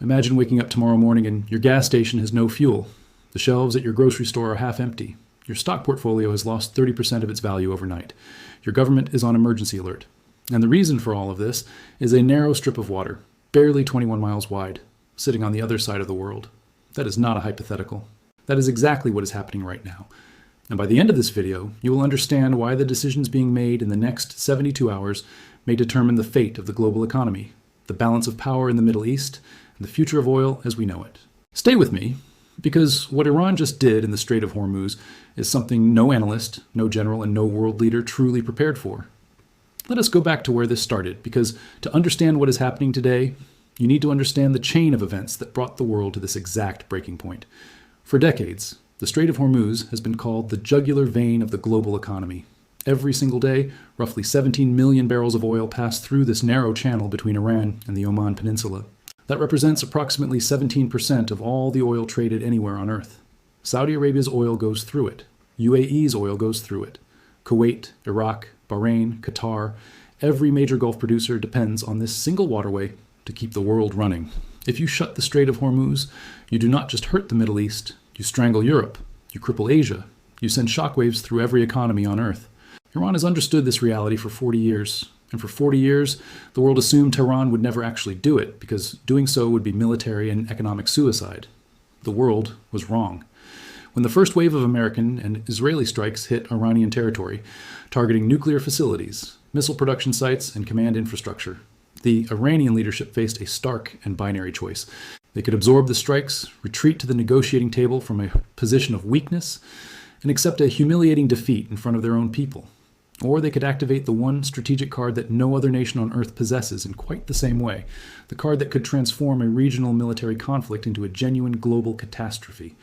Imagine waking up tomorrow morning and your gas station has no fuel. The shelves at your grocery store are half empty. Your stock portfolio has lost 30% of its value overnight. Your government is on emergency alert. And the reason for all of this is a narrow strip of water, barely 21 miles wide, sitting on the other side of the world. That is not a hypothetical. That is exactly what is happening right now. And by the end of this video, you will understand why the decisions being made in the next 72 hours may determine the fate of the global economy, the balance of power in the Middle East, and the future of oil as we know it. Stay with me, because what Iran just did in the Strait of Hormuz is something no analyst, no general, and no world leader truly prepared for. Let us go back to where this started, because to understand what is happening today, you need to understand the chain of events that brought the world to this exact breaking point. For decades, the Strait of Hormuz has been called the jugular vein of the global economy. Every single day, roughly 17 million barrels of oil pass through this narrow channel between Iran and the Oman Peninsula. That represents approximately 17% of all the oil traded anywhere on Earth. Saudi Arabia's oil goes through it. UAE's oil goes through it. Kuwait, Iraq, Bahrain, Qatar, every major Gulf producer depends on this single waterway to keep the world running. If you shut the Strait of Hormuz, you do not just hurt the Middle East, you strangle Europe, you cripple Asia, you send shockwaves through every economy on Earth. Iran has understood this reality for 40 years. And for 40 years, the world assumed Tehran would never actually do it, because doing so would be military and economic suicide. The world was wrong. When the first wave of American and Israeli strikes hit Iranian territory, targeting nuclear facilities, missile production sites, and command infrastructure, the Iranian leadership faced a stark and binary choice. They could absorb the strikes, retreat to the negotiating table from a position of weakness, and accept a humiliating defeat in front of their own people. Or they could activate the one strategic card that no other nation on Earth possesses in quite the same way, the card that could transform a regional military conflict into a genuine global catastrophe.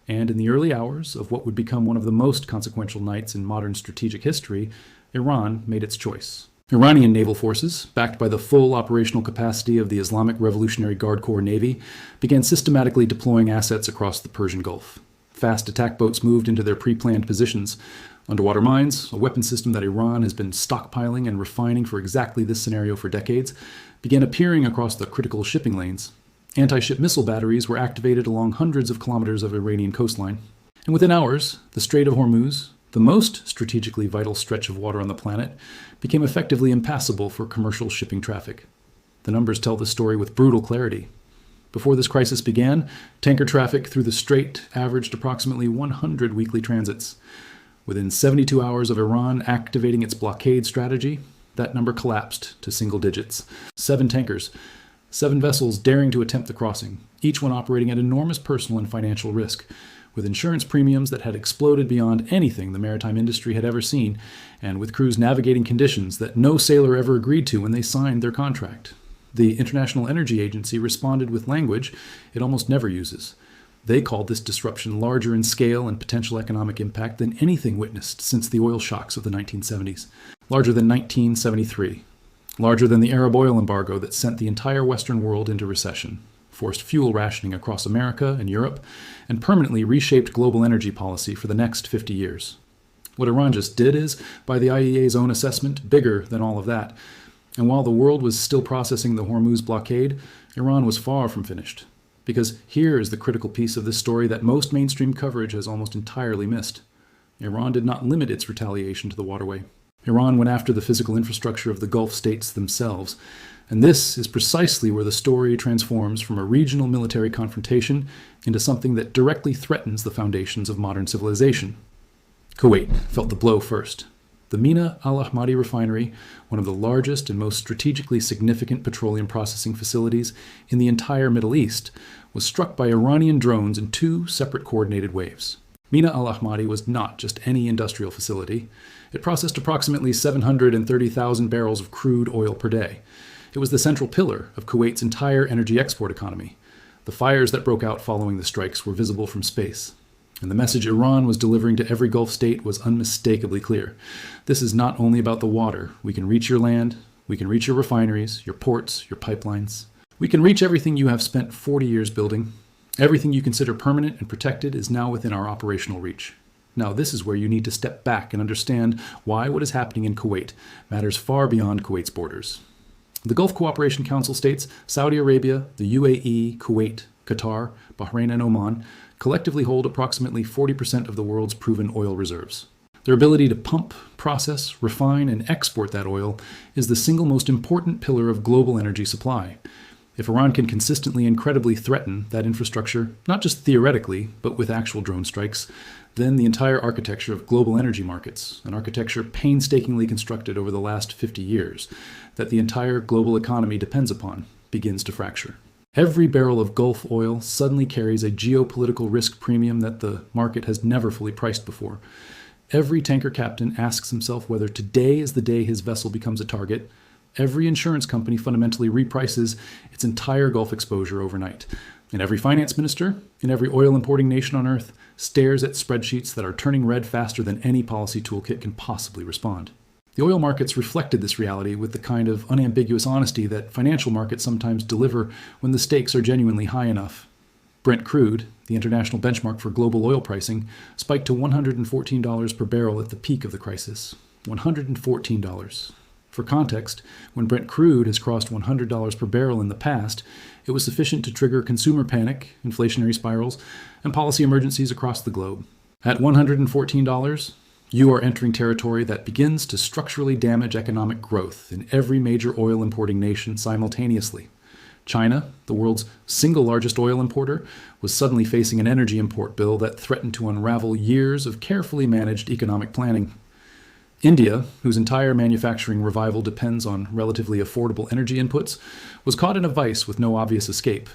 And in the early hours of what would become one of the most consequential nights in modern strategic history, Iran made its choice. Iranian naval forces, backed by the full operational capacity of the Islamic Revolutionary Guard Corps Navy, began systematically deploying assets across the Persian Gulf. Fast attack boats moved into their pre-planned positions. Underwater mines, a weapon system that Iran has been stockpiling and refining for exactly this scenario for decades, began appearing across the critical shipping lanes. Anti-ship missile batteries were activated along hundreds of kilometers of Iranian coastline. And within hours, the Strait of Hormuz, the most strategically vital stretch of water on the planet, became effectively impassable for commercial shipping traffic. The numbers tell the story with brutal clarity. Before this crisis began, tanker traffic through the strait averaged approximately 100 weekly transits. Within 72 hours of Iran activating its blockade strategy, that number collapsed to single digits. 7 tankers, 7 vessels daring to attempt the crossing, each one operating at enormous personal and financial risk, with insurance premiums that had exploded beyond anything the maritime industry had ever seen, and with crews navigating conditions that no sailor ever agreed to when they signed their contract. The International Energy Agency responded with language it almost never uses. They called this disruption larger in scale and potential economic impact than anything witnessed since the oil shocks of the 1970s. Larger than 1973. Larger than the Arab oil embargo that sent the entire Western world into recession, forced fuel rationing across America and Europe, and permanently reshaped global energy policy for the next 50 years. What Iran just did is, by the IEA's own assessment, bigger than all of that. And while the world was still processing the Hormuz blockade, Iran was far from finished. Because here is the critical piece of this story that most mainstream coverage has almost entirely missed. Iran did not limit its retaliation to the waterway. Iran went after the physical infrastructure of the Gulf states themselves. And this is precisely where the story transforms from a regional military confrontation into something that directly threatens the foundations of modern civilization. Kuwait felt the blow first. The Mina al-Ahmadi refinery, one of the largest and most strategically significant petroleum processing facilities in the entire Middle East, was struck by Iranian drones in 2 separate coordinated waves. Mina al-Ahmadi was not just any industrial facility. It processed approximately 730,000 barrels of crude oil per day. It was the central pillar of Kuwait's entire energy export economy. The fires that broke out following the strikes were visible from space. And the message Iran was delivering to every Gulf state was unmistakably clear. This is not only about the water. We can reach your land, we can reach your refineries, your ports, your pipelines. We can reach everything you have spent 40 years building. Everything you consider permanent and protected is now within our operational reach. Now this is where you need to step back and understand why what is happening in Kuwait matters far beyond Kuwait's borders. The Gulf Cooperation Council states Saudi Arabia, the UAE, Kuwait, Qatar, Bahrain, and Oman collectively hold approximately 40% of the world's proven oil reserves. Their ability to pump, process, refine, and export that oil is the single most important pillar of global energy supply. If Iran can consistently and credibly threaten that infrastructure, not just theoretically, but with actual drone strikes, then the entire architecture of global energy markets, an architecture painstakingly constructed over the last 50 years, that the entire global economy depends upon, begins to fracture. Every barrel of Gulf oil suddenly carries a geopolitical risk premium that the market has never fully priced before. Every tanker captain asks himself whether today is the day his vessel becomes a target. Every insurance company fundamentally reprices its entire Gulf exposure overnight. And every finance minister in every oil importing nation on earth stares at spreadsheets that are turning red faster than any policy toolkit can possibly respond. The oil markets reflected this reality with the kind of unambiguous honesty that financial markets sometimes deliver when the stakes are genuinely high enough. Brent crude, the international benchmark for global oil pricing, spiked to $114 per barrel at the peak of the crisis. $114. For context, when Brent crude has crossed $100 per barrel in the past, it was sufficient to trigger consumer panic, inflationary spirals, and policy emergencies across the globe. At $114, you are entering territory that begins to structurally damage economic growth in every major oil importing nation simultaneously. China, the world's single largest oil importer, was suddenly facing an energy import bill that threatened to unravel years of carefully managed economic planning. India, whose entire manufacturing revival depends on relatively affordable energy inputs, was caught in a vice with no obvious escape.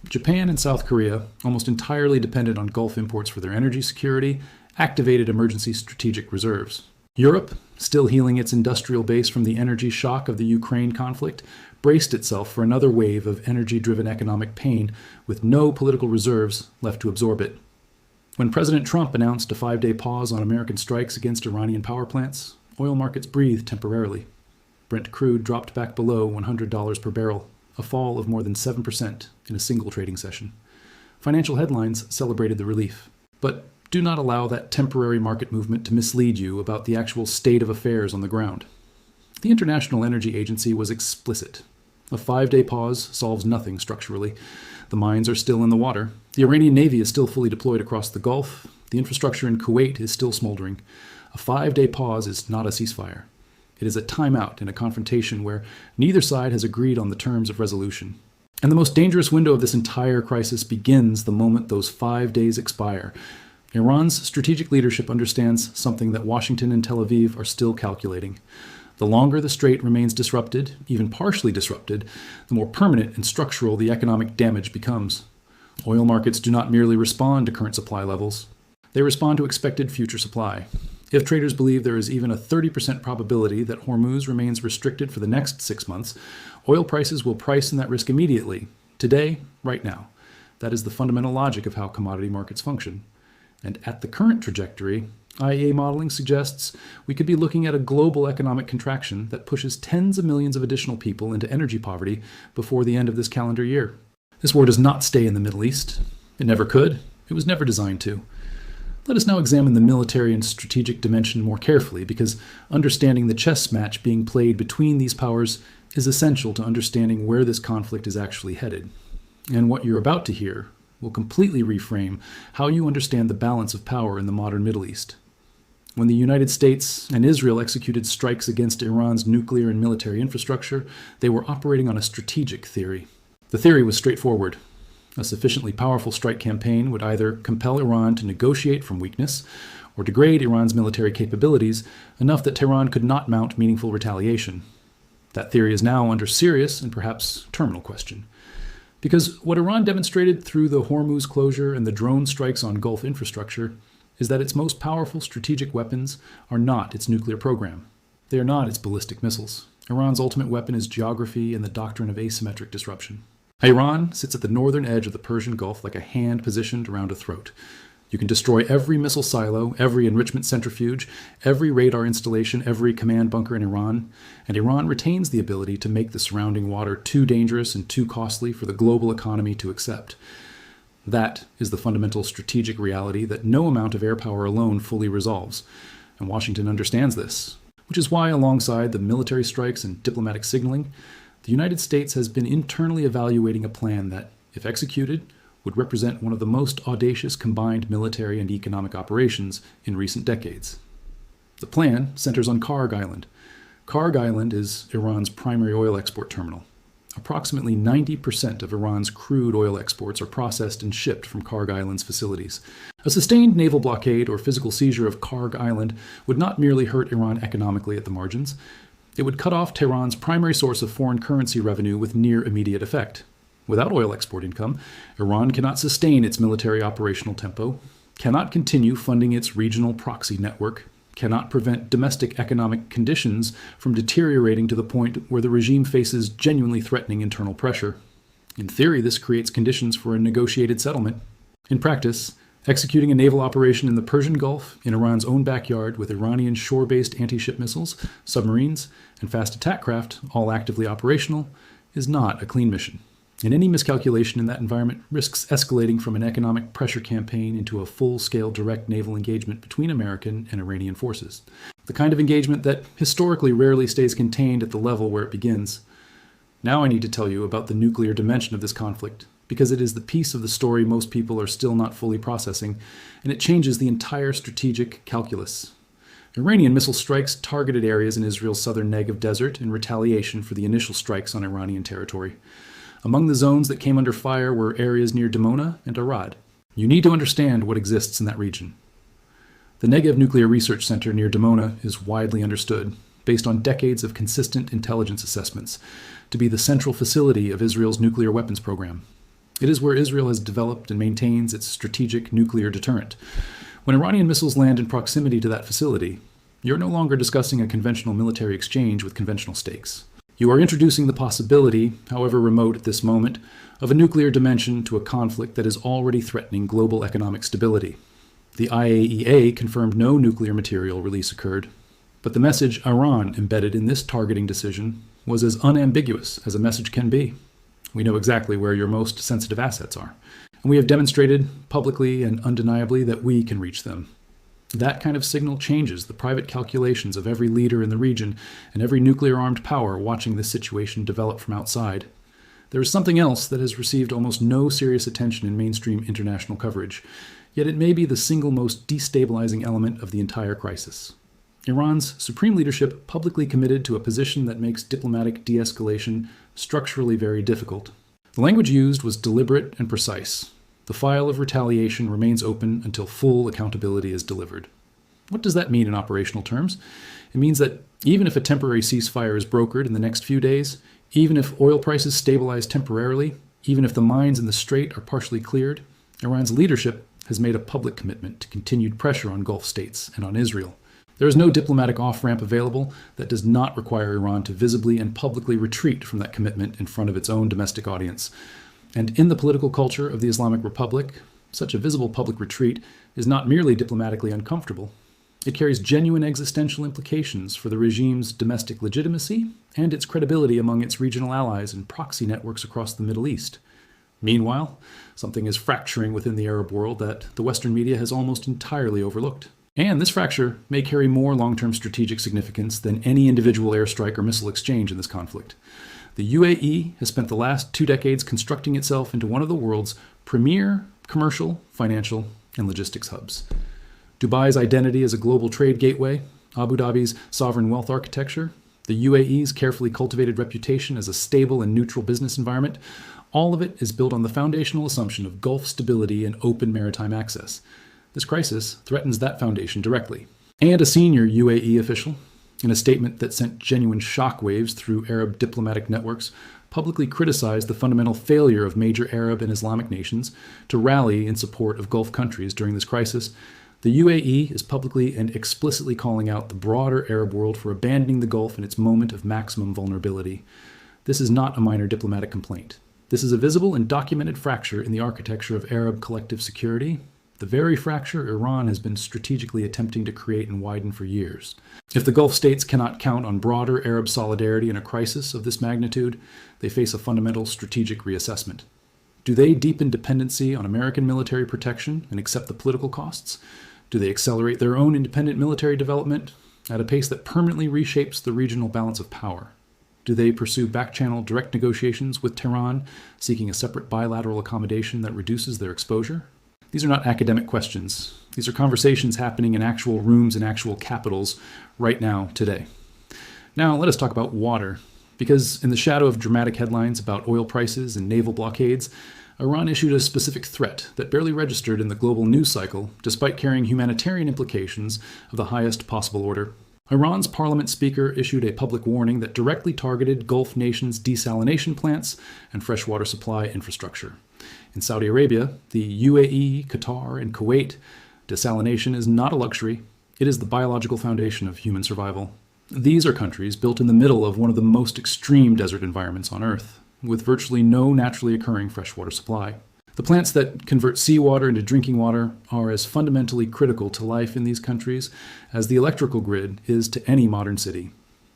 Japan and South Korea, almost entirely dependent on Gulf imports for their energy security, activated emergency strategic reserves. Europe, still healing its industrial base from the energy shock of the Ukraine conflict, braced itself for another wave of energy-driven economic pain with no political reserves left to absorb it. When President Trump announced a 5-day pause on American strikes against Iranian power plants, oil markets breathed temporarily. Brent crude dropped back below $100 per barrel, a fall of more than 7% in a single trading session. Financial headlines celebrated the relief. But do not allow that temporary market movement to mislead you about the actual state of affairs on the ground. The International Energy Agency was explicit. A 5-day pause solves nothing structurally. The mines are still in the water. The Iranian Navy is still fully deployed across the Gulf. The infrastructure in Kuwait is still smoldering. A 5-day pause is not a ceasefire. It is a timeout in a confrontation where neither side has agreed on the terms of resolution. And the most dangerous window of this entire crisis begins the moment those 5 days expire. Iran's strategic leadership understands something that Washington and Tel Aviv are still calculating. The longer the strait remains disrupted, even partially disrupted, the more permanent and structural the economic damage becomes. Oil markets do not merely respond to current supply levels. They respond to expected future supply. If traders believe there is even a 30% probability that Hormuz remains restricted for the next 6 months, oil prices will price in that risk immediately, today, right now. That is the fundamental logic of how commodity markets function. And at the current trajectory, IEA modeling suggests we could be looking at a global economic contraction that pushes tens of millions of additional people into energy poverty before the end of this calendar year. This war does not stay in the Middle East. It never could. It was never designed to. Let us now examine the military and strategic dimension more carefully, because understanding the chess match being played between these powers is essential to understanding where this conflict is actually headed. And what you're about to hear will completely reframe how you understand the balance of power in the modern Middle East. When the United States and Israel executed strikes against Iran's nuclear and military infrastructure, they were operating on a strategic theory. The theory was straightforward. A sufficiently powerful strike campaign would either compel Iran to negotiate from weakness or degrade Iran's military capabilities enough that Tehran could not mount meaningful retaliation. That theory is now under serious and perhaps terminal question. Because what Iran demonstrated through the Hormuz closure and the drone strikes on Gulf infrastructure is that its most powerful strategic weapons are not its nuclear program. They are not its ballistic missiles. Iran's ultimate weapon is geography and the doctrine of asymmetric disruption. Iran sits at the northern edge of the Persian Gulf like a hand positioned around a throat. You can destroy every missile silo, every enrichment centrifuge, every radar installation, every command bunker in Iran, and Iran retains the ability to make the surrounding water too dangerous and too costly for the global economy to accept. That is the fundamental strategic reality that no amount of air power alone fully resolves, and Washington understands this, which is why, alongside the military strikes and diplomatic signaling, The United States has been internally evaluating a plan that, if executed, would represent one of the most audacious combined military and economic operations in recent decades. The plan centers on Karg Island. Karg Island is Iran's primary oil export terminal. Approximately 90% of Iran's crude oil exports are processed and shipped from Karg Island's facilities. A sustained naval blockade or physical seizure of Karg Island would not merely hurt Iran economically at the margins, it would cut off Tehran's primary source of foreign currency revenue with near immediate effect. Without oil export income, Iran cannot sustain its military operational tempo, cannot continue funding its regional proxy network, cannot prevent domestic economic conditions from deteriorating to the point where the regime faces genuinely threatening internal pressure. In theory, this creates conditions for a negotiated settlement. In practice, executing a naval operation in the Persian Gulf, in Iran's own backyard, with Iranian shore-based anti-ship missiles, submarines, and fast attack craft all actively operational, is not a clean mission. And any miscalculation in that environment risks escalating from an economic pressure campaign into a full-scale direct naval engagement between American and Iranian forces. The kind of engagement that historically rarely stays contained at the level where it begins. Now I need to tell you about the nuclear dimension of this conflict, because it is the piece of the story most people are still not fully processing, and it changes the entire strategic calculus. Iranian missile strikes targeted areas in Israel's southern Negev desert in retaliation for the initial strikes on Iranian territory. Among the zones that came under fire were areas near Dimona and Arad. You need to understand what exists in that region. The Negev Nuclear Research Center near Dimona is widely understood, based on decades of consistent intelligence assessments, to be the central facility of Israel's nuclear weapons program. It is where Israel has developed and maintains its strategic nuclear deterrent. When Iranian missiles land in proximity to that facility, you're no longer discussing a conventional military exchange with conventional stakes. You are introducing the possibility, however remote at this moment, of a nuclear dimension to a conflict that is already threatening global economic stability. The IAEA confirmed no nuclear material release occurred, but the message Iran embedded in this targeting decision was as unambiguous as a message can be. We know exactly where your most sensitive assets are, and we have demonstrated publicly and undeniably that we can reach them. That kind of signal changes the private calculations of every leader in the region and every nuclear-armed power watching this situation develop from outside. There is something else that has received almost no serious attention in mainstream international coverage, yet it may be the single most destabilizing element of the entire crisis. Iran's supreme leadership publicly committed to a position that makes diplomatic de-escalation structurally very difficult. The language used was deliberate and precise. The file of retaliation remains open until full accountability is delivered. What does that mean in operational terms? It means that even if a temporary ceasefire is brokered in the next few days, even if oil prices stabilize temporarily, even if the mines in the strait are partially cleared, Iran's leadership has made a public commitment to continued pressure on Gulf states and on Israel. There is no diplomatic off-ramp available that does not require Iran to visibly and publicly retreat from that commitment in front of its own domestic audience. And in the political culture of the Islamic Republic, such a visible public retreat is not merely diplomatically uncomfortable. It carries genuine existential implications for the regime's domestic legitimacy and its credibility among its regional allies and proxy networks across the Middle East. Meanwhile, something is fracturing within the Arab world that the Western media has almost entirely overlooked. And this fracture may carry more long-term strategic significance than any individual airstrike or missile exchange in this conflict. The UAE has spent the last 2 decades constructing itself into one of the world's premier commercial, financial, and logistics hubs. Dubai's identity as a global trade gateway, Abu Dhabi's sovereign wealth architecture, the UAE's carefully cultivated reputation as a stable and neutral business environment, all of it is built on the foundational assumption of Gulf stability and open maritime access. This crisis threatens that foundation directly. And a senior UAE official, in a statement that sent genuine shockwaves through Arab diplomatic networks, publicly criticized the fundamental failure of major Arab and Islamic nations to rally in support of Gulf countries during this crisis. The UAE is publicly and explicitly calling out the broader Arab world for abandoning the Gulf in its moment of maximum vulnerability. This is not a minor diplomatic complaint. This is a visible and documented fracture in the architecture of Arab collective security, the very fracture Iran has been strategically attempting to create and widen for years. If the Gulf states cannot count on broader Arab solidarity in a crisis of this magnitude, they face a fundamental strategic reassessment. Do they deepen dependency on American military protection and accept the political costs? Do they accelerate their own independent military development at a pace that permanently reshapes the regional balance of power? Do they pursue back-channel direct negotiations with Tehran, seeking a separate bilateral accommodation that reduces their exposure? These are not academic questions. These are conversations happening in actual rooms in actual capitals right now, today. Now, let us talk about water. Because in the shadow of dramatic headlines about oil prices and naval blockades, Iran issued a specific threat that barely registered in the global news cycle, despite carrying humanitarian implications of the highest possible order. Iran's parliament speaker issued a public warning that directly targeted Gulf nations' desalination plants and freshwater supply infrastructure. In Saudi Arabia, the UAE, Qatar, and Kuwait, desalination is not a luxury. It is the biological foundation of human survival. These are countries built in the middle of one of the most extreme desert environments on Earth, with virtually no naturally occurring freshwater supply. The plants that convert seawater into drinking water are as fundamentally critical to life in these countries as the electrical grid is to any modern city.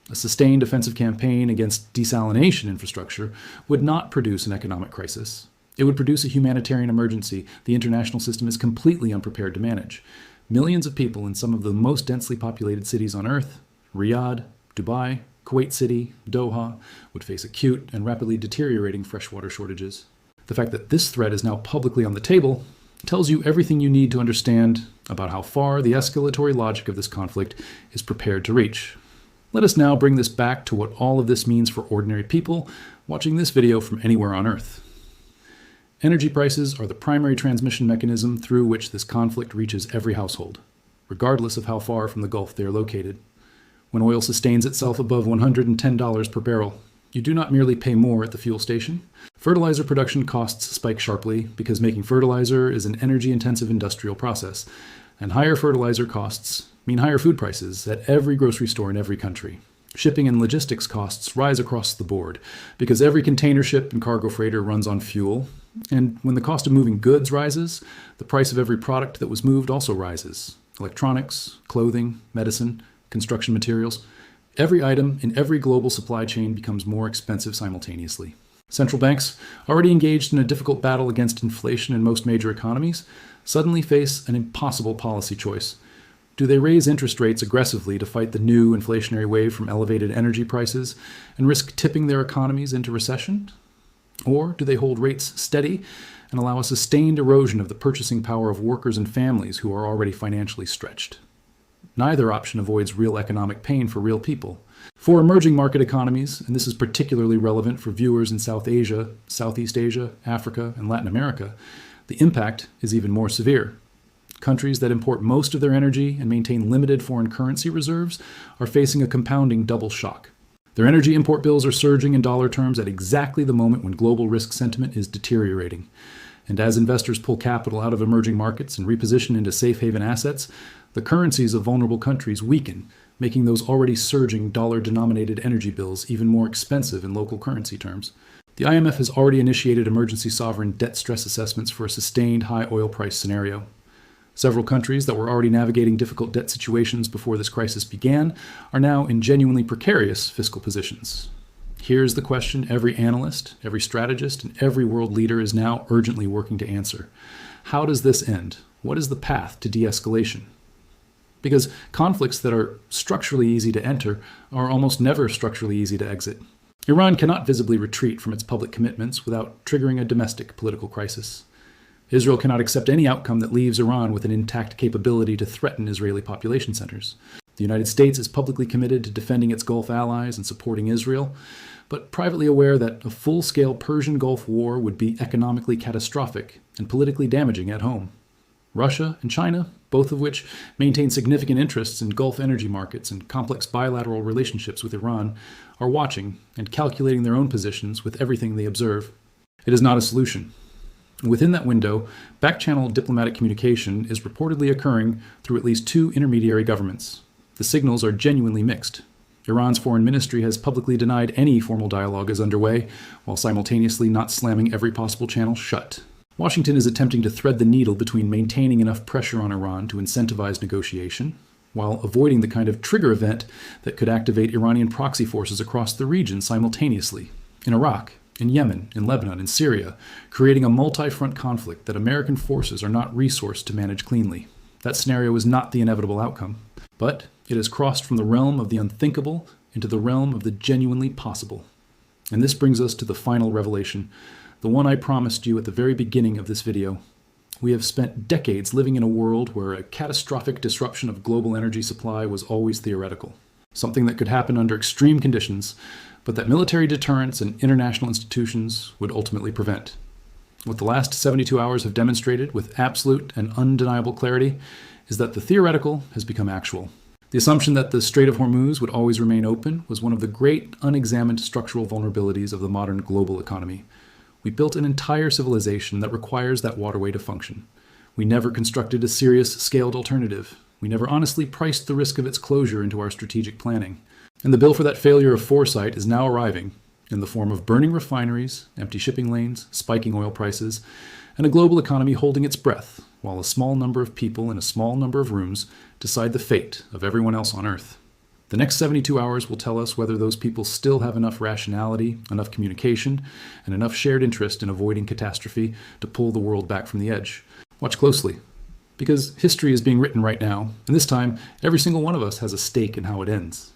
A sustained offensive campaign against desalination infrastructure would not produce an economic crisis. It would produce a humanitarian emergency the international system is completely unprepared to manage. Millions of people in some of the most densely populated cities on Earth, Riyadh, Dubai, Kuwait City, Doha, would face acute and rapidly deteriorating freshwater shortages. The fact that this threat is now publicly on the table tells you everything you need to understand about how far the escalatory logic of this conflict is prepared to reach. Let us now bring this back to what all of this means for ordinary people watching this video from anywhere on Earth. Energy prices are the primary transmission mechanism through which this conflict reaches every household, regardless of how far from the Gulf they are located. When oil sustains itself above $110 per barrel, you do not merely pay more at the fuel station. Fertilizer production costs spike sharply because making fertilizer is an energy-intensive industrial process, and higher fertilizer costs mean higher food prices at every grocery store in every country. Shipping and logistics costs rise across the board because every container ship and cargo freighter runs on fuel, and when the cost of moving goods rises, the price of every product that was moved also rises. Electronics, clothing, medicine, construction materials. Every item in every global supply chain becomes more expensive simultaneously. Central banks, already engaged in a difficult battle against inflation in most major economies, suddenly face an impossible policy choice. Do they raise interest rates aggressively to fight the new inflationary wave from elevated energy prices and risk tipping their economies into recession? Or do they hold rates steady and allow a sustained erosion of the purchasing power of workers and families who are already financially stretched? Neither option avoids real economic pain for real people. For emerging market economies, and this is particularly relevant for viewers in South Asia, Southeast Asia, Africa, and Latin America, the impact is even more severe. Countries that import most of their energy and maintain limited foreign currency reserves are facing a compounding double shock. Their energy import bills are surging in dollar terms at exactly the moment when global risk sentiment is deteriorating. And as investors pull capital out of emerging markets and reposition into safe haven assets, the currencies of vulnerable countries weaken, making those already surging dollar-denominated energy bills even more expensive in local currency terms. The IMF has already initiated emergency sovereign debt stress assessments for a sustained high oil price scenario. Several countries that were already navigating difficult debt situations before this crisis began are now in genuinely precarious fiscal positions. Here's the question every analyst, every strategist, and every world leader is now urgently working to answer. How does this end? What is the path to de-escalation? Because conflicts that are structurally easy to enter are almost never structurally easy to exit. Iran cannot visibly retreat from its public commitments without triggering a domestic political crisis. Israel cannot accept any outcome that leaves Iran with an intact capability to threaten Israeli population centers. The United States is publicly committed to defending its Gulf allies and supporting Israel, but privately aware that a full-scale Persian Gulf war would be economically catastrophic and politically damaging at home. Russia and China, both of which maintain significant interests in Gulf energy markets and complex bilateral relationships with Iran, are watching and calculating their own positions with everything they observe. It is not a solution. Within that window, back-channel diplomatic communication is reportedly occurring through at least two intermediary governments. The signals are genuinely mixed. Iran's foreign ministry has publicly denied any formal dialogue is underway, while simultaneously not slamming every possible channel shut. Washington is attempting to thread the needle between maintaining enough pressure on Iran to incentivize negotiation, while avoiding the kind of trigger event that could activate Iranian proxy forces across the region simultaneously, in Iraq, in Yemen, in Lebanon, in Syria, creating a multi-front conflict that American forces are not resourced to manage cleanly. That scenario is not the inevitable outcome, but it has crossed from the realm of the unthinkable into the realm of the genuinely possible. And this brings us to the final revelation, the one I promised you at the very beginning of this video. We have spent decades living in a world where a catastrophic disruption of global energy supply was always theoretical, something that could happen under extreme conditions, but that military deterrence and international institutions would ultimately prevent. What the last 72 hours have demonstrated with absolute and undeniable clarity is that the theoretical has become actual. The assumption that the Strait of Hormuz would always remain open was one of the great unexamined structural vulnerabilities of the modern global economy. We built an entire civilization that requires that waterway to function. We never constructed a serious, scaled alternative. We never honestly priced the risk of its closure into our strategic planning. And the bill for that failure of foresight is now arriving in the form of burning refineries, empty shipping lanes, spiking oil prices, and a global economy holding its breath while a small number of people in a small number of rooms decide the fate of everyone else on Earth. The next 72 hours will tell us whether those people still have enough rationality, enough communication, and enough shared interest in avoiding catastrophe to pull the world back from the edge. Watch closely, because history is being written right now, and this time, every single one of us has a stake in how it ends.